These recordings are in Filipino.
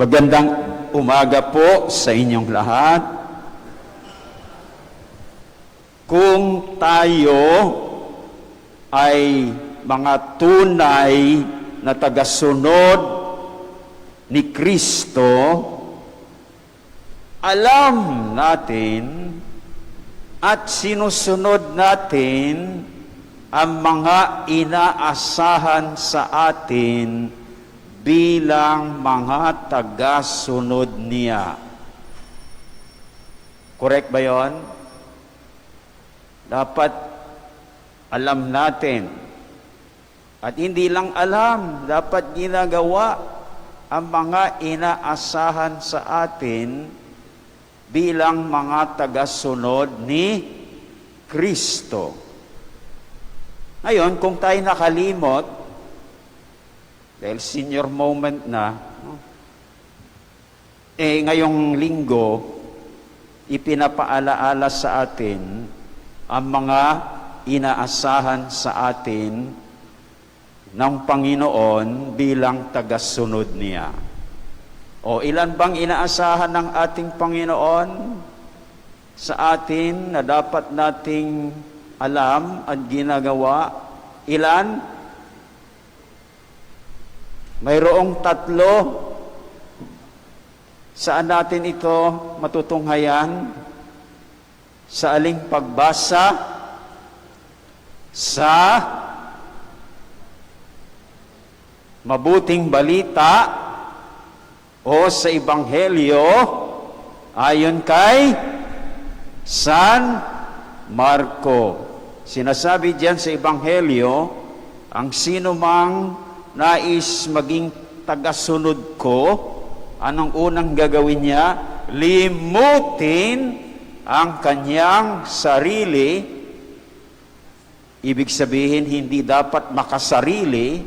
Magandang umaga po sa inyong lahat. Kung tayo ay mga tunay na tagasunod ni Kristo, alam natin at sinusunod natin ang mga inaasahan sa atin bilang mga tagasunod niya. Correct ba yon? Dapat alam natin. At hindi lang alam, dapat ginagawa ang mga inaasahan sa atin bilang mga tagasunod ni Kristo. Ngayon, kung tayo nakalimot, dahil senior moment na, ngayong linggo, ipinapaalaala sa atin ang mga inaasahan sa atin ng Panginoon bilang tagasunod niya. O ilan bang inaasahan ng ating Panginoon sa atin na dapat nating alam at ginagawa? Ilan? Mayroong 3. Saan natin ito matutunghayan? Sa aling pagbasa? Sa mabuting balita o sa Ebanghelyo ayon kay San Marco. Sinasabi diyan sa Ebanghelyo, ang sino mang nais maging tagasunod ko, anong unang gagawin niya? Limutin ang kanyang sarili. Ibig sabihin, hindi dapat makasarili.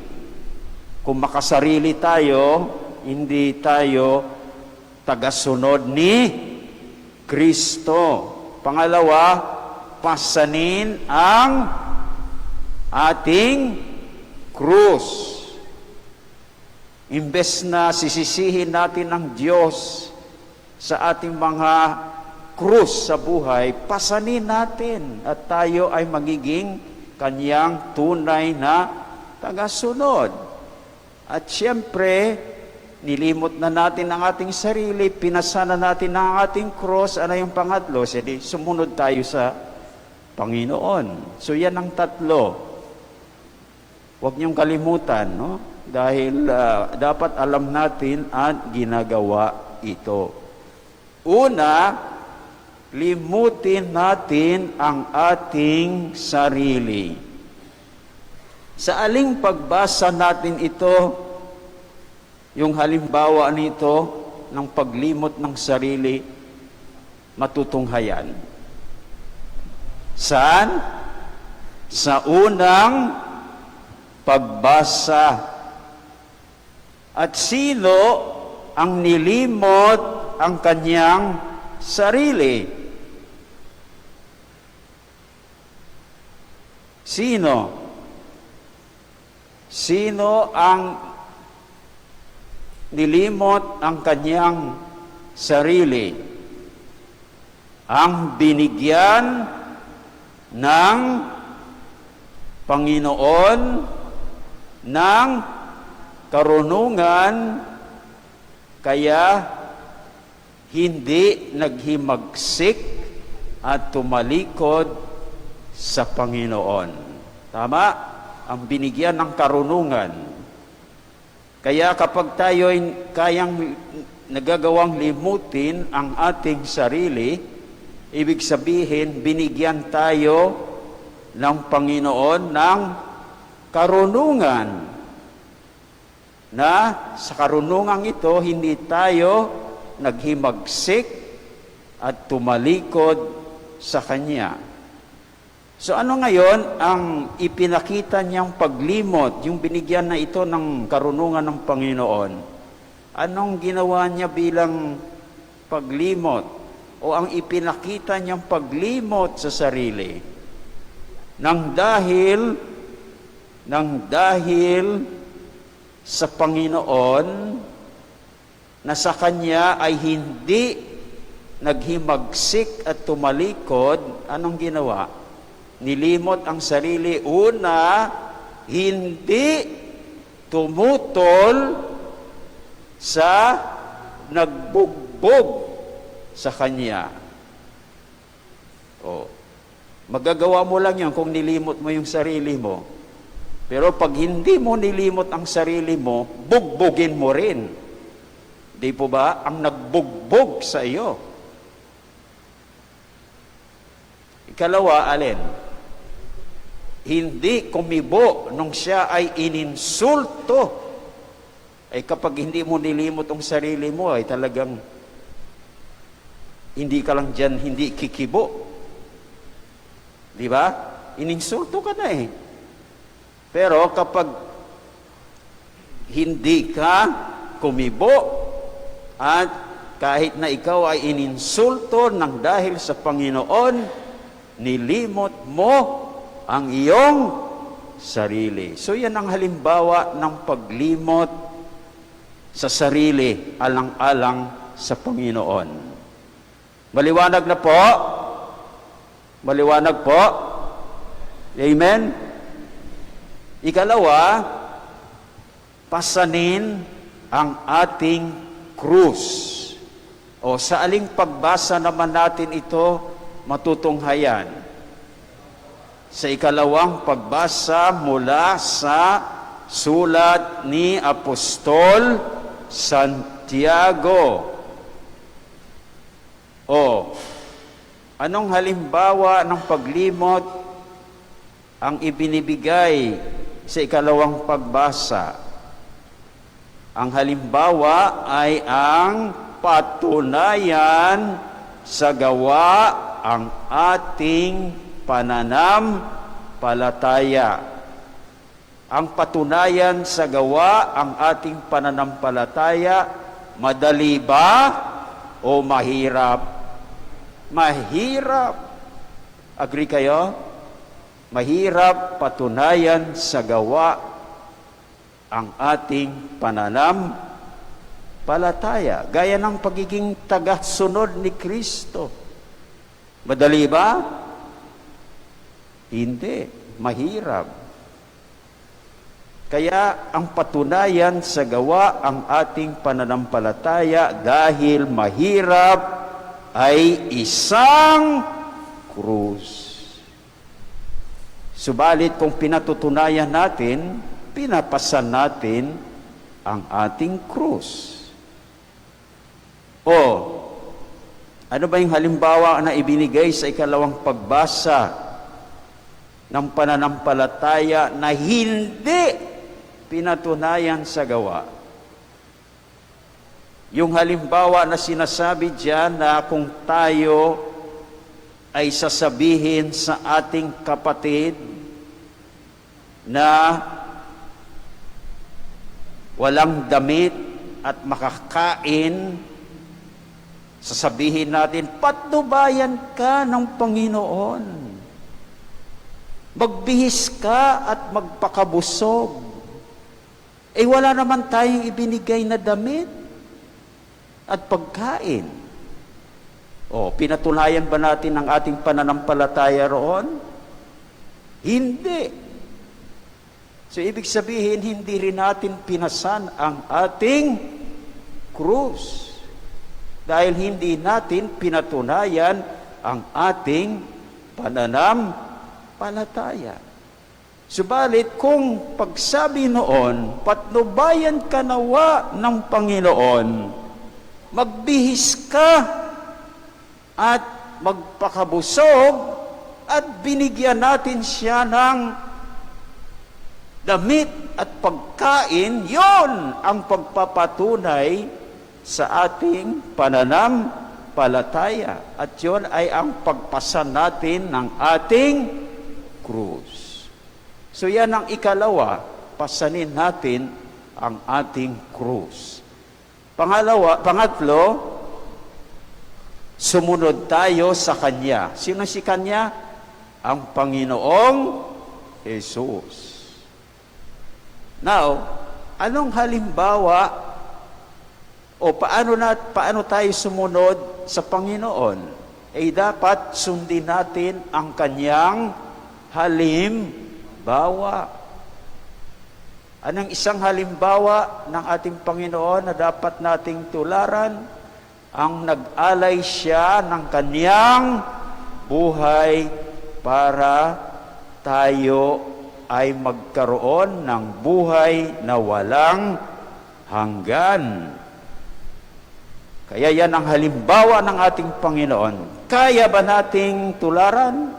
Kung makasarili tayo, hindi tayo tagasunod ni Kristo. Pangalawa, pasanin ang ating krus. Imbes na sisisihin natin ang Diyos sa ating mga krus sa buhay, pasanin natin at tayo ay magiging kanyang tunay na tagasunod. At siyempre, nilimot na natin ang ating sarili, pinasana natin ang ating krus. Ano yung pangatlo? Sige, sumunod tayo sa Panginoon. So yan ang 3. Huwag niyong kalimutan, no? Dahil dapat alam natin at ginagawa ito. Una, limutin natin ang ating sarili. Sa aling pagbasa natin ito, yung halimbawa nito ng paglimot ng sarili, matutunghayan. Saan? Sa unang pagbasa. At sino ang nilimot ang kanyang sarili? Sino? Sino ang nilimot ang kanyang sarili? Ang binigyan ng Panginoon ng karunungan, kaya hindi naghimagsik at tumalikod sa Panginoon. Tama? Ang binigyan ng karunungan. Kaya kapag tayo ay kayang nagagawang limutin ang ating sarili, ibig sabihin, binigyan tayo ng Panginoon ng karunungan. Na sa karunungang ito, hindi tayo naghimagsik at tumalikod sa Kanya. So ano ngayon ang ipinakita niyang paglimot, yung binigyan na ito ng karunungan ng Panginoon? Anong ginawa niya bilang paglimot? O ang ipinakita niyang paglimot sa sarili? Nang dahil sa Panginoon na sa Kanya ay hindi naghimagsik at tumalikod, anong ginawa? Nilimot ang sarili. Una, hindi tumutol sa nagbugbog sa Kanya. O, magagawa mo lang yan kung nilimot mo yung sarili mo. Pero pag hindi mo nilimot ang sarili mo, bugbugin mo rin. Di po ba? Ang nagbugbog sa iyo. Ikalawa, alin? Hindi kumibo nung siya ay ininsulto. Ay kapag hindi mo nilimot ang sarili mo, ay talagang hindi ka lang dyan, hindi kikibo. Di ba? Ininsulto ka na eh. Pero kapag hindi ka kumibo at kahit na ikaw ay ininsulto ng dahil sa Panginoon, nilimot mo ang iyong sarili. So yan ang halimbawa ng paglimot sa sarili alang-alang sa Panginoon. Maliwanag na po? Maliwanag po? Amen? Ikalawa, pasanin ang ating krus. O sa aling pagbasa naman natin ito matutunghayan? Sa ikalawang pagbasa mula sa sulat ni Apostol Santiago. O, anong halimbawa ng paglimot ang ibinibigay sa ikalawang pagbasa? Ang halimbawa ay ang patunayan sa gawa ang ating pananampalataya. Ang patunayan sa gawa ang ating pananampalataya, madali ba o mahirap? Mahirap. Agree kayo? Mahirap patunayan sa gawa ang ating pananampalataya. Gaya ng pagiging tagasunod ni Kristo. Madali ba? Hindi. Mahirap. Kaya ang patunayan sa gawa ang ating pananampalataya dahil mahirap ay isang krus. Subalit kung pinatutunayan natin, pinapasan natin ang ating krus. O, ano ba yung halimbawa na ibinigay sa ikalawang pagbasa ng pananampalataya na hindi pinatunayan sa gawa? Yung halimbawa na sinasabi diyan na kung tayo ay sasabihin sa ating kapatid na walang damit at makakain, sasabihin natin, patnubayan ka ng Panginoon. Magbihis ka at magpakabusog. Eh wala naman tayong ibinigay na damit at pagkain. O, pinatunayan ba natin ang ating pananampalataya roon? Hindi. So, ibig sabihin, hindi rin natin pinasan ang ating krus. Dahil hindi natin pinatunayan ang ating pananampalataya. Subalit, kung pagsabi noon, patnubayan ka nawa ng Panginoon, magbihis ka at magpakabusog at binigyan natin siya ng damit at pagkain, yon ang pagpapatunay sa ating pananampalataya. At yon ay ang pagpasan natin ng ating krus. So yan ang ikalawa, pasanin natin ang ating krus. Pangatlo, sumunod tayo sa Kanya. Sino si Kanya? Ang Panginoong Jesus. Now, anong halimbawa o O paano tayo sumunod sa Panginoon? Dapat sundin natin ang kanyang halimbawa. Anong isang halimbawa ng ating Panginoon na dapat nating tularan? Ang nag-alay siya ng kanyang buhay para tayo ay magkaroon ng buhay na walang hanggan. Kaya yan ang halimbawa ng ating Panginoon. Kaya ba nating tularan?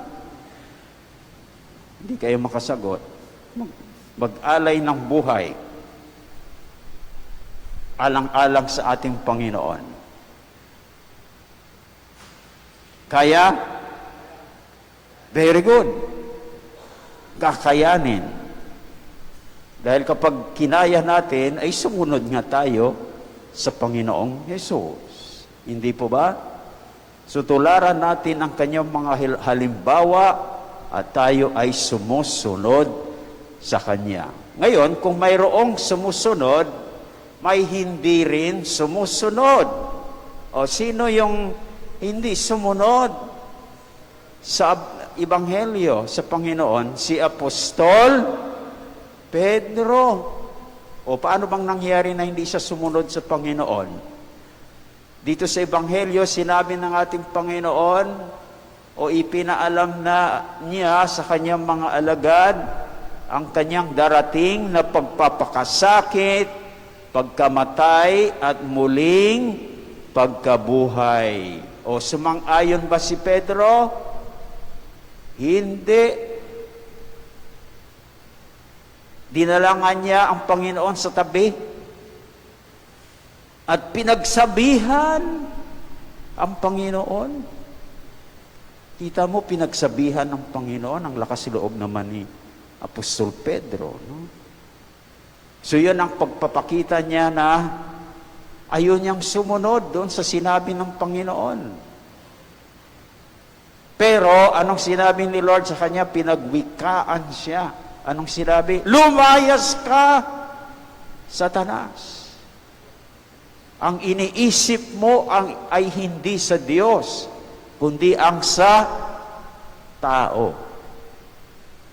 Hindi kayo makasagot. Mag-alay ng buhay. Alang-alang sa ating Panginoon. Kaya? Very good. Kakayanin. Dahil kapag kinaya natin, ay sumunod nga tayo sa Panginoong Hesus. Hindi po ba? So tularan natin ang kanyang mga halimbawa at tayo ay sumusunod sa Kanya. Ngayon, kung mayroong sumusunod, may hindi rin sumusunod. O sino yung hindi sumunod sa Ebanghelyo, sa Panginoon? Si Apostol Pedro. O paano bang nangyari na hindi siya sumunod sa Panginoon? Dito sa Ebanghelyo, sinabi ng ating Panginoon, o ipinaalam na niya sa kanyang mga alagad, ang kanyang darating na pagpapakasakit, pagkamatay, at muling pagkabuhay. O sumang-ayon ba si Pedro? Hindi. Dinalangan niya ang Panginoon sa tabi at pinagsabihan ang Panginoon. Kita mo, pinagsabihan ng Panginoon, ang lakas loob naman ni Apostol Pedro. No? So yun ang pagpapakita niya na ayaw niyang sumunod doon sa sinabi ng Panginoon. Pero anong sinabi ni Lord sa kanya? Pinagwikaan siya. Anong sinabi? Lumayas ka, Satanas. Ang iniisip mo ay hindi sa Diyos, kundi ang sa tao.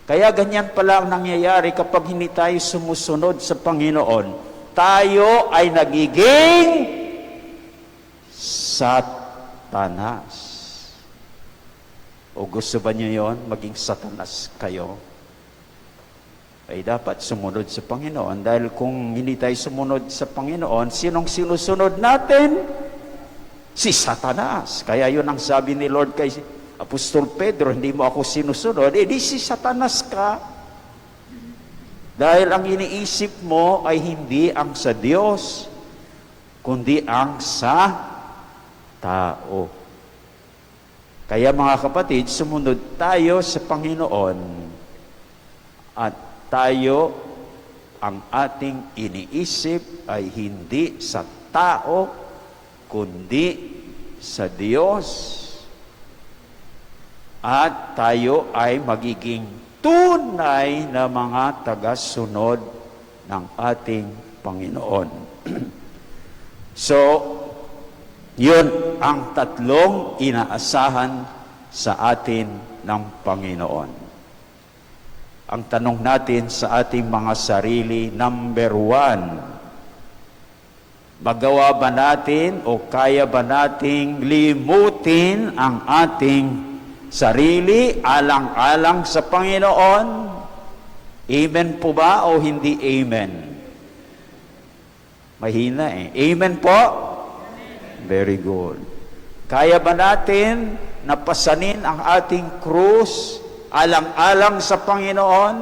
Kaya ganyan pala ang nangyayari kapag hindi tayo sumusunod sa Panginoon. Tayo ay nagiging Satanas. O gusto ba niyo yon? Maging Satanas kayo? Ay dapat sumunod sa Panginoon. Dahil kung hindi tayo sumunod sa Panginoon, sinong sinusunod natin? Si Satanas. Kaya yun ang sabi ni Lord kay Apostol Pedro, hindi mo ako sinusunod, di si Satanas ka. Dahil ang iniisip mo ay hindi ang sa Diyos, kundi ang sa tao. Kaya mga kapatid, sumunod tayo sa Panginoon at tayo, ang ating iniisip ay hindi sa tao, kundi sa Diyos. At tayo ay magiging tunay na mga tagasunod ng ating Panginoon. So, yun ang tatlong inaasahan sa atin ng Panginoon. Ang tanong natin sa ating mga sarili, number 1, magawa ba natin o kaya ba nating limutin ang ating sarili alang-alang sa Panginoon? Amen po ba o hindi amen? Mahina Amen po? Very good. Kaya ba natin napasanin ang ating krus alang-alang sa Panginoon?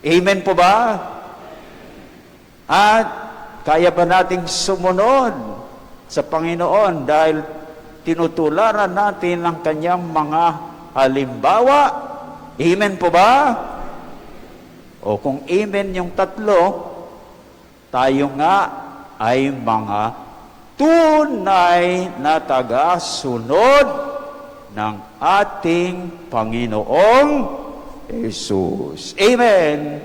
Amen po ba? At kaya ba nating sumunod sa Panginoon dahil tinutularan natin ang kanyang mga halimbawa? Amen po ba? O kung amen yung tatlo, tayo nga ay mga tunay na tagasunod ng ating Panginoong Jesus. Amen.